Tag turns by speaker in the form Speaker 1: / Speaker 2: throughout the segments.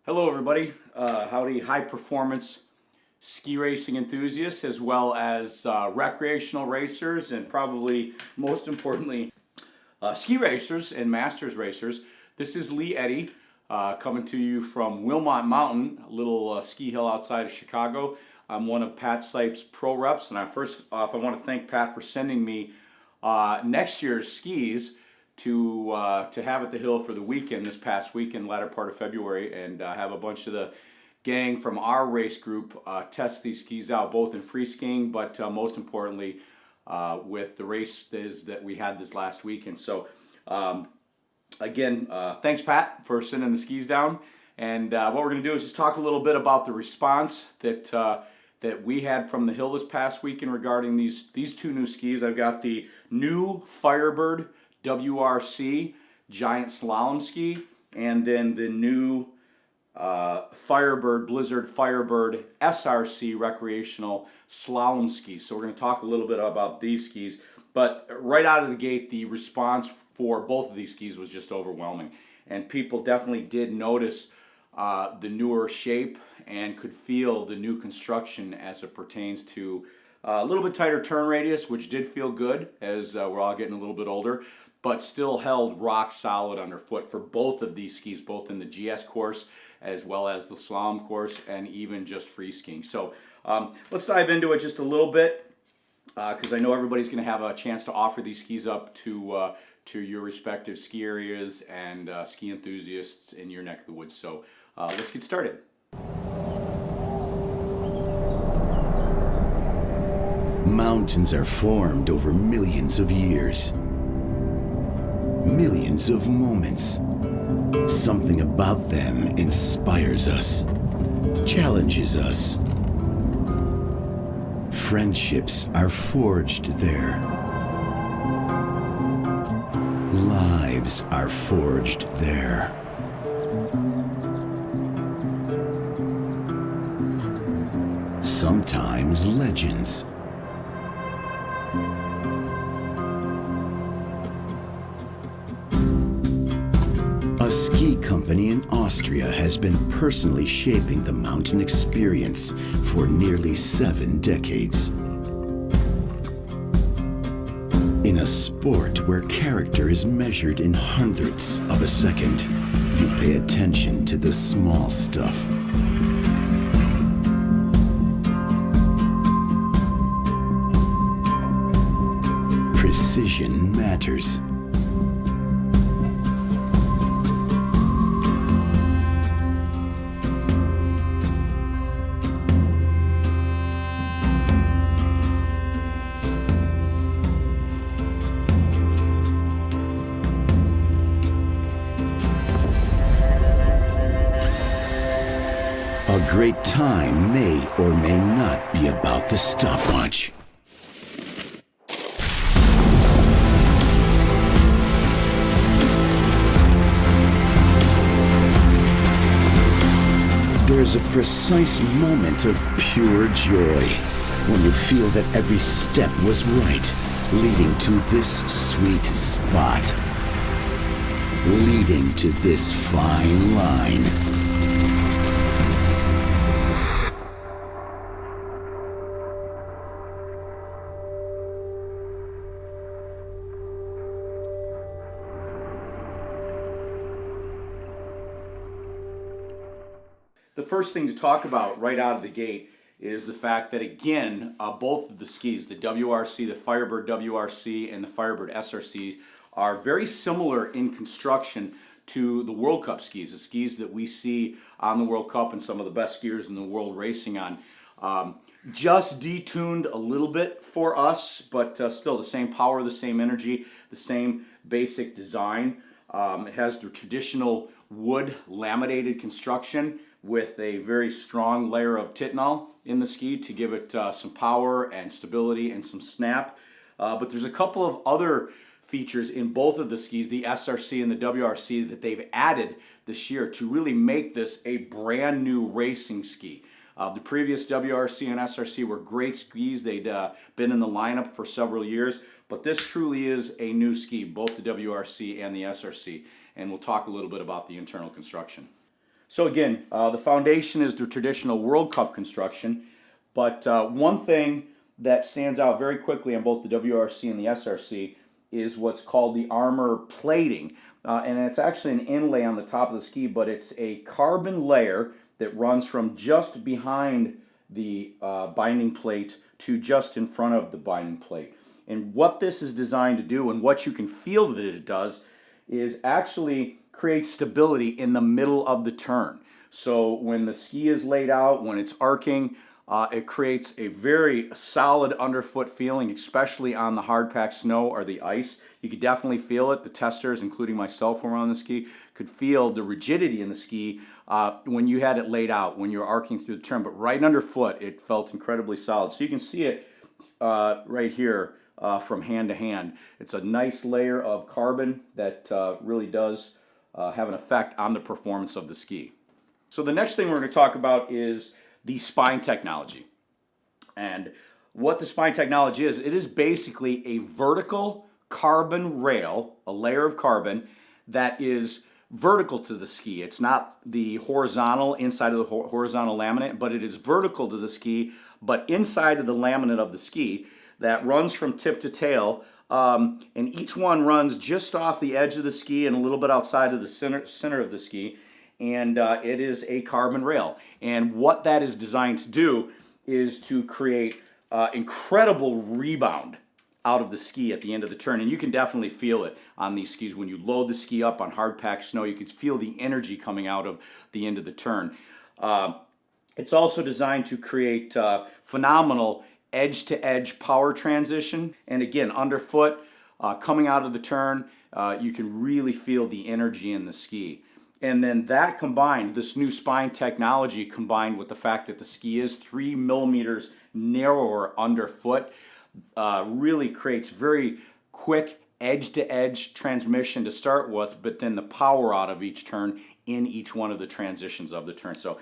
Speaker 1: Hello everybody, howdy high performance ski racing enthusiasts as well as recreational racers and probably most importantly ski racers and masters racers. This is Lee Eddy coming to you from Wilmot Mountain, a little ski hill outside of Chicago. I'm one of Pat Sipe's pro reps, and first off I want to thank Pat for sending me next year's skis to have at the hill for the weekend, this past weekend, latter part of February, and have a bunch of the gang from our race group test these skis out, both in free skiing, but most importantly with the races that we had this last weekend. So again, thanks Pat for sending the skis down, and what we're going to do is just talk a little bit about the response that we had from the hill this past weekend regarding these two new skis. I've got the new Firebird WRC giant slalom ski, and then the new Blizzard Firebird SRC recreational slalom ski. So we're going to talk a little bit about these skis, but right out of the gate the response for both of these skis was just overwhelming, and people definitely did notice the newer shape and could feel the new construction as it pertains to a little bit tighter turn radius, which did feel good as we're all getting a little bit older, but still held rock solid underfoot for both of these skis, both in the GS course as well as the slalom course and even just free skiing. So let's dive into it just a little bit because I know everybody's going to have a chance to offer these skis up to your respective ski areas and ski enthusiasts in your neck of the woods. So let's get started.
Speaker 2: Mountains are formed over millions of years. Millions of moments. Something about them inspires us, challenges us. Friendships are forged there. Lives are forged there. Sometimes legends. A ski company in Austria has been personally shaping the mountain experience for nearly 7 decades. In a sport where character is measured in hundredths of a second, you pay attention to the small stuff. Precision matters. A great time may or may not be about the stopwatch. There's a precise moment of pure joy when you feel that every step was right, leading to this sweet spot, leading to this fine line.
Speaker 1: The first thing to talk about right out of the gate is the fact that, again, both of the skis, the WRC, the Firebird WRC and the Firebird SRC, are very similar in construction to the World Cup skis, the skis that we see on the World Cup and some of the best skiers in the world racing on. Just detuned a little bit for us, but still the same power, the same energy, the same basic design. It has the traditional wood laminated construction with a very strong layer of titanol in the ski to give it some power and stability and some snap. But there's a couple of other features in both of the skis, the SRC and the WRC, that they've added this year to really make this a brand new racing ski. The previous WRC and SRC were great skis. They'd been in the lineup for several years, but this truly is a new ski, both the WRC and the SRC, and we'll talk a little bit about the internal construction. So again, the foundation is the traditional World Cup construction, but one thing that stands out very quickly on both the WRC and the SRC is what's called the armor plating. And it's actually an inlay on the top of the ski, but it's a carbon layer that runs from just behind the binding plate to just in front of the binding plate. And what this is designed to do, and what you can feel that it does, is actually create stability in the middle of the turn. So when the ski is laid out, when it's arcing, it creates a very solid underfoot feeling, especially on the hard packed snow or the ice. You could definitely feel it. The testers, including myself when we're on the ski, could feel the rigidity in the ski when you had it laid out, when you're arcing through the turn. But right underfoot, it felt incredibly solid. So you can see it right here from hand to hand. It's a nice layer of carbon that really does have an effect on the performance of the ski. So the next thing we're going to talk about is the spine technology. And what the spine technology is, it is basically a vertical carbon rail, a layer of carbon that is vertical to the ski. It's not the horizontal inside of the horizontal laminate, but it is vertical to the ski, but inside of the laminate of the ski that runs from tip to tail. And each one runs just off the edge of the ski and a little bit outside of the center of the ski. And it is a carbon rail. And what that is designed to do is to create incredible rebound out of the ski at the end of the turn. And you can definitely feel it on these skis. When you load the ski up on hard packed snow, you can feel the energy coming out of the end of the turn. It's also designed to create phenomenal edge-to-edge power transition. And again, underfoot, coming out of the turn, you can really feel the energy in the ski. And then that combined, this new spine technology combined with the fact that the ski is 3 millimeters narrower underfoot, really creates very quick edge-to-edge transmission to start with, but then the power out of each turn in each one of the transitions of the turn. So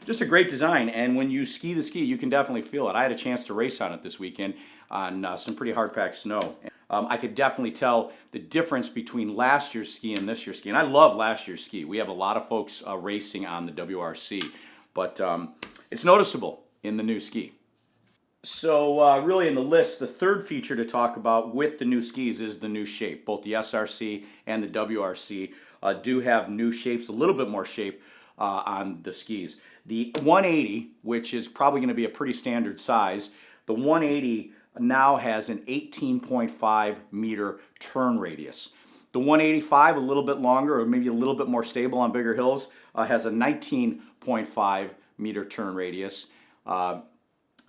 Speaker 1: just a great design, and when you ski the ski, you can definitely feel it. I had a chance to race on it this weekend on some pretty hard-packed snow. I could definitely tell the difference between last year's ski and this year's ski, and I love last year's ski. We have a lot of folks racing on the WRC, but it's noticeable in the new ski. So really in the list, the third feature to talk about with the new skis is the new shape. Both the SRC and the WRC do have new shapes, a little bit more shape on the skis. The 180, which is probably going to be a pretty standard size, the 180 now has an 18.5 meter turn radius. The 185, a little bit longer or maybe a little bit more stable on bigger hills, has a 19.5 meter turn radius.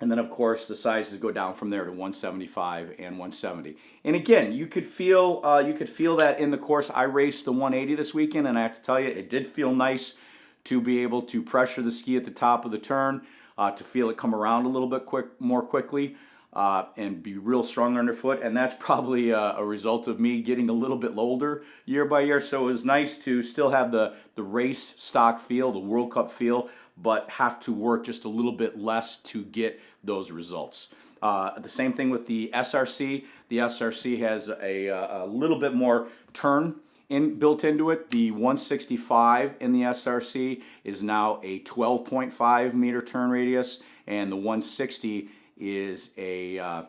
Speaker 1: And then, of course, the sizes go down from there to 175 and 170. And again, you could feel that in the course. I raced the 180 this weekend, and I have to tell you, it did feel nice to be able to pressure the ski at the top of the turn, to feel it come around a little bit more quickly, and be real strong underfoot. And that's probably a result of me getting a little bit older year by year. So it was nice to still have the race stock feel, the World Cup feel, but have to work just a little bit less to get those results. The same thing with the SRC. The SRC has a little bit more turn built into it. The 165 in the SRC is now a 12.5 meter turn radius, and the 160 is a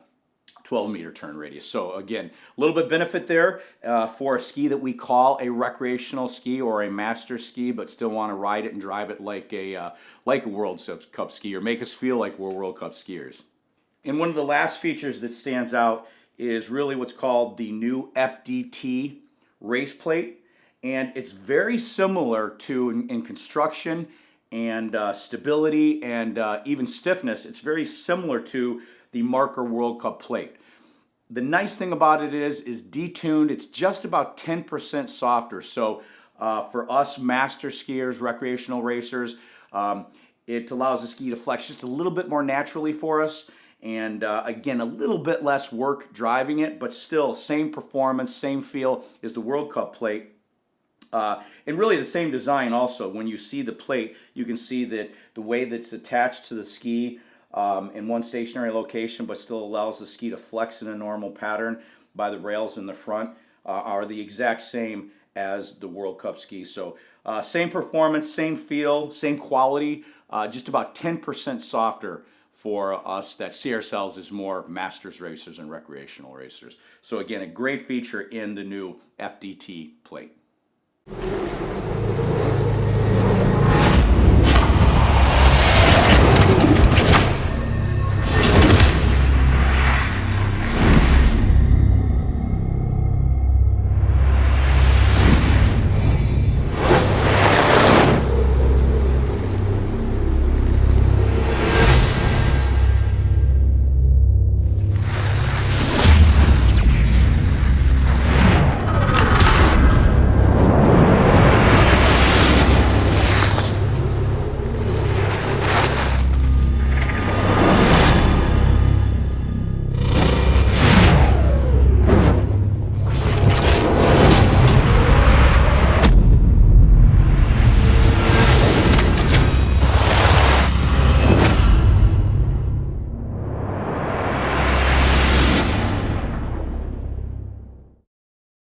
Speaker 1: 12 meter turn radius. So again, a little bit benefit there for a ski that we call a recreational ski or a master ski, but still want to ride it and drive it like a World Cup ski, or make us feel like we're World Cup skiers. And one of the last features that stands out is really what's called the new FDT race plate, and it's very similar to in construction and stability and even stiffness. It's very similar to the Marker World Cup plate. The nice thing about it is detuned. It's just about 10% softer. So for us master skiers, recreational racers, it allows the ski to flex just a little bit more naturally for us. And again, a little bit less work driving it, but still same performance, same feel as the World Cup plate. And really the same design also. When you see the plate, you can see that the way that it's attached to the ski in one stationary location, but still allows the ski to flex in a normal pattern by the rails in the front, are the exact same as the World Cup ski. So same performance, same feel, same quality, just about 10% softer for us that see ourselves as more masters racers and recreational racers. So again, a great feature in the new FDT plate.